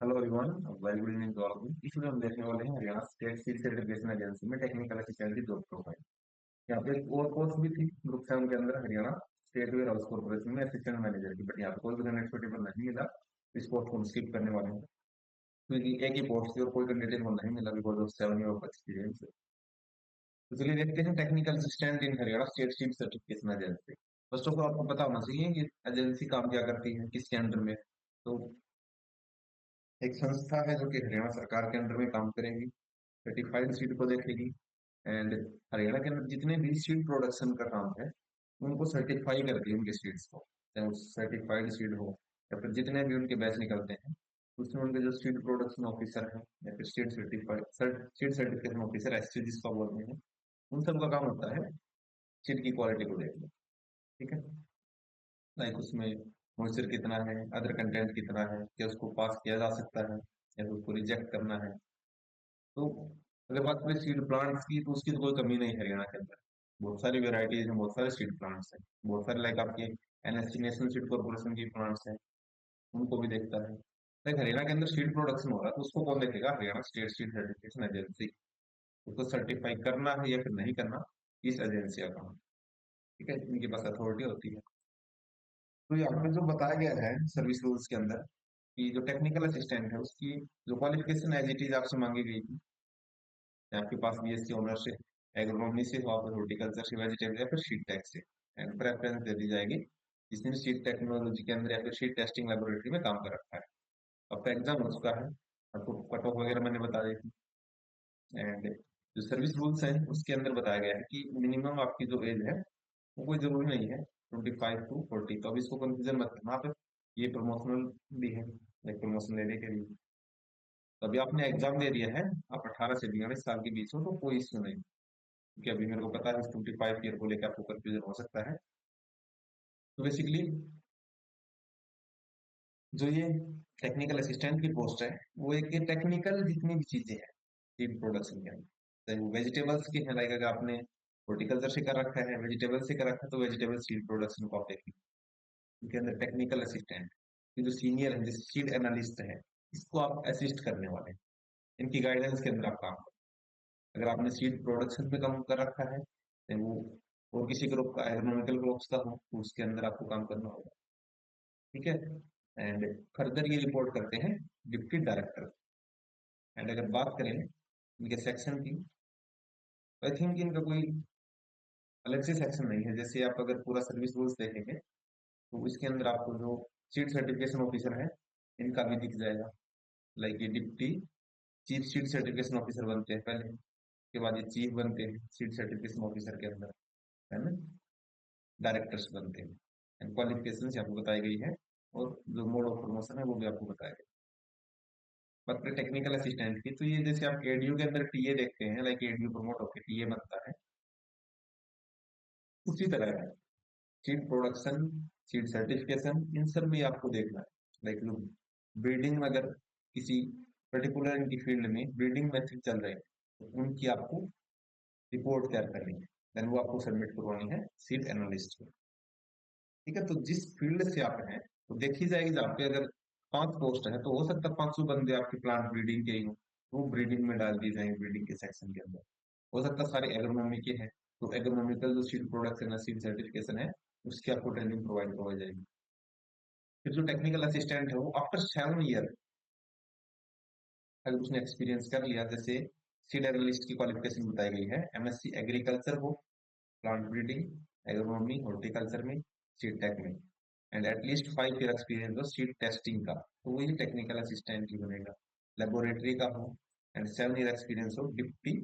Hello everyone, very good evening to all of you. इसमें हम देखने वाले हैं Haryana state seed certification agency में टेक्निकल असिस्टेंट की जॉब प्रोफाइल। यहाँ पे एक और पोस्ट भी थी ग्रुप 7 के अंदर, Haryana state warehouse corporation में असिस्टेंट मैनेजर की, बट यहाँ पे कोई भी कैंडिडेट सुटेबल नहीं मिला। इस पोस्ट को हम स्किप करने वाले हैं क्योंकि एक ही पोस्ट थी और कोई कैंडिडेट को नहीं मिला because of 7 year of experience. तो चलिए देखते हैं technical assistant in Haryana state seed certification agency. First of all आपको पता होना चाहिए कि एजेंसी काम क्या करती है, किसके अंडर में। तो एक संस्था है जो कि हरियाणा सरकार के अंडर में काम करेगी, सर्टिफाइड सीड को देखेगी। एंड हरियाणा के अंदर जितने भी सीड प्रोडक्शन का काम है उनको सर्टिफाई करती है, उनके सीड्स को, चाहे वो सर्टिफाइड सीड हो या फिर जितने भी उनके बैच निकलते हैं उसमें उनके जो सीड प्रोडक्शन ऑफिसर है या फिर seed certified seed certification officer SC जिसका बोलते हैं, उन सब का काम होता है सीड की क्वालिटी को देखना। ठीक है, लाइक उसमें मॉइस्चर कितना है, अदर कंटेंट कितना है, क्या उसको पास किया जा सकता है या फिर उसको रिजेक्ट करना है। तो अगर बात करें सीड प्लांट्स की तो उसकी तो कोई कमी नहीं है हरियाणा के अंदर। बहुत सारी वेराइटीज हैं, बहुत सारे सीड प्लांट्स हैं, बहुत सारे लाइक आपके एनएससी नेशनल सीड कॉर्पोरेशन की प्लांट्स हैं, उनको भी देखता है। लाइक हरियाणा के अंदर सीड प्रोडक्शन हो रहा है तो उसको कौन देखेगा? Haryana state seed certification agency. उसको सर्टिफाई करना है या फिर नहीं करना, इस एजेंसी का काम। ठीक है, इनके पास अथॉरिटी होती है। तो यहाँ पे जो बताया गया है सर्विस रूल्स के अंदर कि जो टेक्निकल असिस्टेंट है उसकी जो क्वालिफिकेशन एज इट इज आपसे मांगी गई थी, आपके पास बीएससी ऑनर्स से, एग्रोनॉमी से हो, आप हॉर्टिकल्चर से, वेजिटेबल या फिर शीट टेक से, एंड प्रेफरेंस दे दी जाएगी जिसने शीट टेक्नोलॉजी के अंदर या फिर शीट टेस्टिंग लेबोरेटरी में काम कर रखा है। आपका एग्जाम हो चुका है, आपको कट ऑफ वगैरह मैंने बता दी थी। एंड जो सर्विस रूल्स हैं उसके अंदर बताया गया है कि मिनिमम आपकी जो एज है वो कोई जरूरी नहीं है 25 to 40। तो अब इसको कंफ्यूजन मत करना आप, ये प्रमोशनल भी है, लाइक प्रमोशन लेने के लिए। तो अभी आपने एग्जाम दे दिया है, आप 18 से 42 साल के बीच हो तो कोई इश्यू नहीं, क्योंकि अभी मेरे को पता है 25 ईयर को लेकर आपको कंफ्यूजन हो सकता है। तो बेसिकली जो ये टेक्निकल असिस्टेंट की पोस्ट है वो एक टेक्निकल जितनी भी चीजें हैं फीड प्रोडक्शन के अंदर, चाहे वो वेजिटेबल्स की है, लाइक अगर आपने हॉर्टिकल्चर से कर रखा है, वेजिटेबल से कर रखा है, तो वेजिटेबल सीड प्रोडक्शन को आप देखेंगे। उनके अंदर टेक्निकल असिस्टेंट की जो सीनियर है, जैसे सीड एनालिस्ट है, इसको आप असिस्ट करने वाले हैं, इनकी गाइडेंस के अंदर आप काम करें। अगर आपने सीड प्रोडक्शन पे काम कर रखा है तो वो और किसी ग्रुप का एग्रोनॉमिकल ग्रुप्स का हो तो उसके अंदर आपको काम करना होगा। ठीक है, एंड फर्दर ये रिपोर्ट करते हैं डिप्टी डायरेक्टर। एंड अगर बात करें इनके सेक्शन की, आई थिंक इनका कोई अलग से सेक्शन नहीं है। जैसे आप अगर पूरा सर्विस रूल्स देखेंगे तो इसके अंदर आपको जो सीट सर्टिफिकेशन ऑफिसर है इनका भी दिख जाएगा। लाइक ये deputy chief seat certification officer बनते हैं पहले, उसके बाद ये चीफ बनते हैं सीट सर्टिफिकेशन ऑफिसर के अंदर, है ना, डायरेक्टर्स बनते हैं। एंड क्वालिफिकेशन आपको बताई गई है और जो मोड ऑफ प्रमोशन है वो भी आपको बताया गया। बात करें टेक्निकल असिस्टेंट की तो ये जैसे आप एडीयू के अंदर टीए देखते हैं, लाइक एडीयू प्रमोट होकर टीए बनता है, उसी तरह है सीड प्रोडक्शन, सीड सर्टिफिकेशन, इन सब में आपको देखना है। लाइक लोग ब्रीडिंग में अगर किसी पर्टिकुलर इनकी फील्ड में ब्रीडिंग मेथड चल रहे हैं तो उनकी आपको रिपोर्ट तैयार करनी है, देन वो आपको सबमिट करवानी है सीड एनालिस्ट को। ठीक है, तो जिस फील्ड से आप हैं तो देखी जाएगी, जहाँ पे अगर 5 पोस्ट है तो हो सकता है 500 बंदे आपके प्लांट ब्रीडिंग के ही हो, तो वो ब्रीडिंग में डाल दिए जाएंगे ब्रीडिंग के सेक्शन के अंदर। हो सकता है सारे एग्रोनॉमी के हैं तो एग्रोनॉमिकल जो सीड प्रोडक्शन है, सीड सर्टिफिकेशन है, उसकी आपको ट्रेनिंग प्रोवाइड करवाई जाएगी। फिर जो टेक्निकल असिस्टेंट है वो आफ्टर 7 ईयर अगर उसने एक्सपीरियंस कर लिया, जैसे सीड एनालिस्ट की क्वालिफिकेशन बताई गई है, एमएससी एग्रीकल्चर हो, प्लांट ब्रीडिंग, एग्रोनॉमी, हॉर्टिकल्चर में, सीड टेक में, एंड एटलीस्ट 5 ईयर एक्सपीरियंस हो सीड टेस्टिंग का, तो वही टेक्निकल असिस्टेंट ही बनेगा। लेबोरेटरी का हो एंड 7 ईयर एक्सपीरियंस हो deputy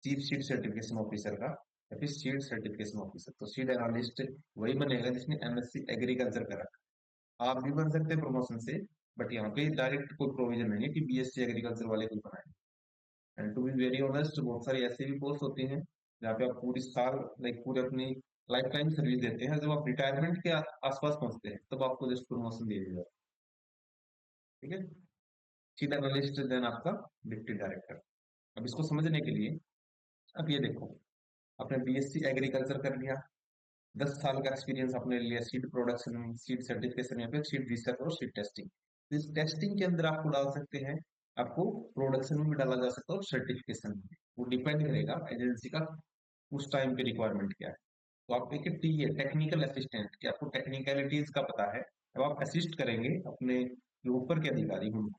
chief seed certification officer का या फिर सीड सर्टिफिकेशन ऑफिसर, तो सीड एनालिस्ट वही बनेगा जिसने एमएससी एग्रीकल्चर का रखा। आप भी बन सकते हैं प्रमोशन से, बट यहाँ पे डायरेक्ट कोई प्रोविजन नहीं है कि बीएससी एग्रीकल्चर वाले कोई बनाए। And to be very honest बहुत सारी ऐसी भी पोस्ट होती हैं जहाँ पे आप पूरी साल, लाइक पूरे अपनी लाइफ टाइम सर्विस देते हैं, जब आप रिटायरमेंट के आसपास पहुंचते हैं तब आपको जस्ट प्रमोशन दे दिया जाए। ठीक है, चीफ एनालिस्ट देन आपका डिप्टी डायरेक्टर। अब इसको समझने के लिए अब ये देखो, आपने बीएससी एग्रीकल्चर कर लिया, 10 साल का एक्सपीरियंस आपने लिया सीड प्रोडक्शन, सीड सर्टिफिकेशन या फिर सीड रिसर्च और सीड टेस्टिंग। तो इस टेस्टिंग के अंदर आपको डाल सकते हैं, आपको प्रोडक्शन में भी डाला जा सकता है और सर्टिफिकेशन में भी। वो डिपेंड करेगा एजेंसी का उस टाइम पे रिक्वायरमेंट क्या है। तो आप एक टी है टेक्निकल असिस्टेंट, कि आपको टेक्निकलिटीज का पता है, अब आप असिस्ट करेंगे अपने जो ऊपर के अधिकारी होंगे,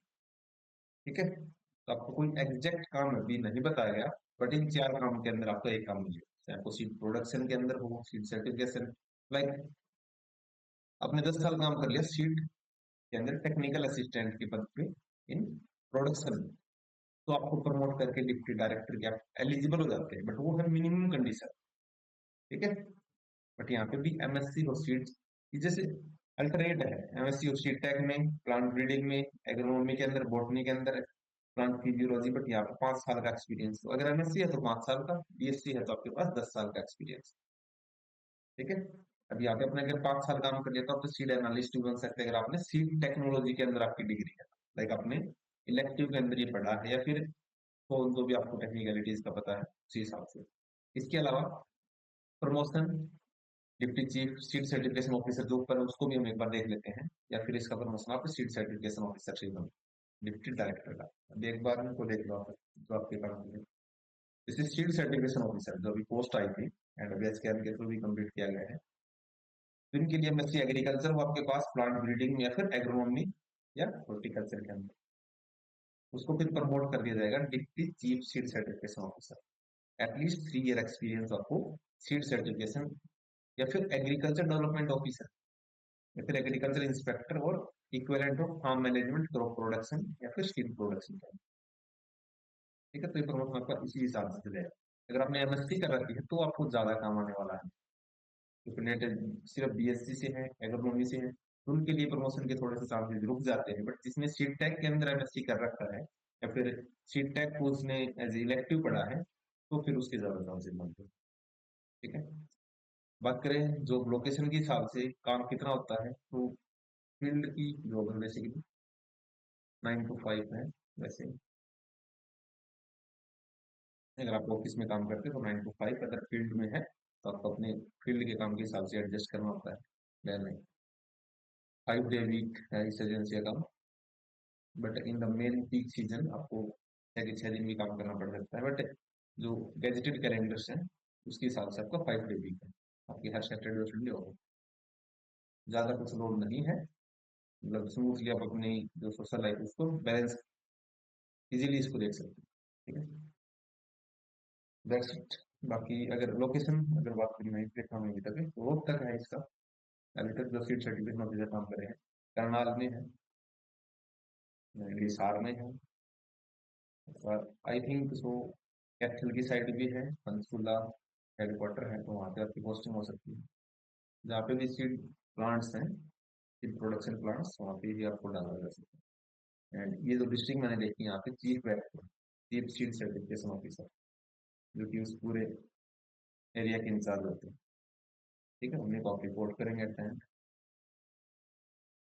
ठीक है। तो आपको कोई एग्जैक्ट काम अभी नहीं बताया गया, बट इन 4 काम के अंदर आपको एक काम मिलेगा, चाहे आपको सीट प्रोडक्शन के अंदर हो, सीट सर्टिफिकेशन, लाइक आपने 10 साल काम कर लिया सीट के अंदर टेक्निकल असिस्टेंट के पद पे इन प्रोडक्शन, तो आपको प्रमोट करके डिप्टी डायरेक्टर के आप एलिजिबल हो जाते हैं, बट वो है मिनिमम कंडीशन, ठीक है। बट यहाँ पे भी एमएससी और सीट जैसे अल्टरनेट है, एमएससी और सीट टैग में, प्लांट ब्रीडिंग में, एग्रोनॉमी के अंदर, बॉटनी के अंदर प्लांट फिजियोलॉजी, बट यहाँ पे 5 साल का एक्सपीरियंस, तो अगर एमएससी है तो 5 साल का, बीएससी है तो आपके पास 10 साल का एक्सपीरियंस, ठीक है। अब यहाँ पे आपने अगर 5 साल काम कर लिया तो आप तो सीड एनालिस्ट भी बन सकते हैं, अगर आपने सीड टेक्नोलॉजी के अंदर आपकी डिग्री है, लाइक आपने इलेक्टिव के अंदर ये पढ़ा है, या फिर तो जो भी आपको टेक्निकलिटीज का पता है उसी हिसाब से। इसके अलावा promotion, deputy chief seed certification officer जो ऊपर है उसको भी हम एक बार देख लेते हैं, या फिर इसका प्रमोशन आप सीड सर्टिफिकेशन ऑफिसर से बनो, डिप्टी डायरेक्टर का। अब एक बार इनको देख लो आप, जो आपके काम है। This is seed certification officer, जो अभी पोस्ट आई थी एंड अभी स्कैन के थ्रू भी कंप्लीट किया गया है। तो इनके लिए एमएससी एग्रीकल्चर हो आपके पास, प्लांट ब्रीडिंग या फिर एग्रोनॉमी या हॉर्टिकल्चर के अंदर, उसको फिर प्रमोट कर दिया जाएगा deputy chief seed certification officer. At least 3 year experience आपको सीड सर्टिफिकेशन, या फिर एग्रीकल्चर डेवलपमेंट ऑफिसर, या फिर एग्रीकल्चर इंस्पेक्टर और equivalent of farm management, crop production या फिर सीड प्रोडक्शन का, ठीक है। तो ये प्रमोशन आपका इसी हिसाब से चलेगा। अगर आपने एमएससी कर रखी है तो आपको ज्यादा काम आने वाला है, रिलेटेड सिर्फ बीएससी से है, एग्रोनॉमी से है, तो उनके लिए प्रमोशन के थोड़े से चांसेस रुक जाते हैं, बट जिसने सीट टैग के अंदर एमएससी कर रखा है, या फिर सीट टैग को उसने एज इलेक्टिव पढ़ा है, तो फिर उसके ज्यादा चांसेस बनते हैं, ठीक है। बात करें जॉब लोकेशन के हिसाब से काम कितना होता है, तो फील्ड की जॉब है बेसिकली, 9 to 5 है वैसे, अगर आप ऑफिस में काम करते हैं तो 9 to 5, अगर फील्ड में है तो आपको अपने फील्ड के काम के हिसाब से एडजस्ट करना होता है, प्लान में 5 डे वीक है इस एजेंसी का काम, but in the main peak season आपको 6 के 6 दिन भी काम करना पड़ सकता है, बट जो गैजेटेड कैलेंडर्स हैं उसके हिसाब से आपका 5 डे वीक है, आपकी हर सैटरडे और संडे होगा, ज्यादा कुछ लोड नहीं है, मतलब स्मूथली आप अपनी जो सोशल लाइफ उसको बैलेंस इजीली इसको देख सकते हैं, ठीक है। That's it. बाकी अगर लोकेशन अगर बात करें, नहीं प्लेटफॉर्म में अभी तक है, तो रोड तक है इसका, अभी तक जो सीट सर्टिफिकेशन ऑफिसर काम कर रहे हैं, करनाल में है, हिसार में है, आई थिंक सो कैथल की साइड भी है, पंचकुला हेडक्वार्टर है, तो वहाँ पे आपकी पोस्टिंग हो सकती है, जहाँ पे भी सीड प्लांट्स हैं, सीड प्रोडक्शन प्लांट्स, वहाँ पे भी आपको डाला जा सकता है। एंड ये जो डिस्ट्रिक्ट मैंने देखी यहाँ पे चीफ है, चीफ सीड सर्टिफिकेशन ऑफिसर, जो कि उस पूरे एरिया के इंचार्ज होते हैं, ठीक है, उन्हें आप रिपोर्ट करेंगे at time.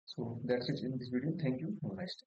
So that's it in this video, thank you, nice.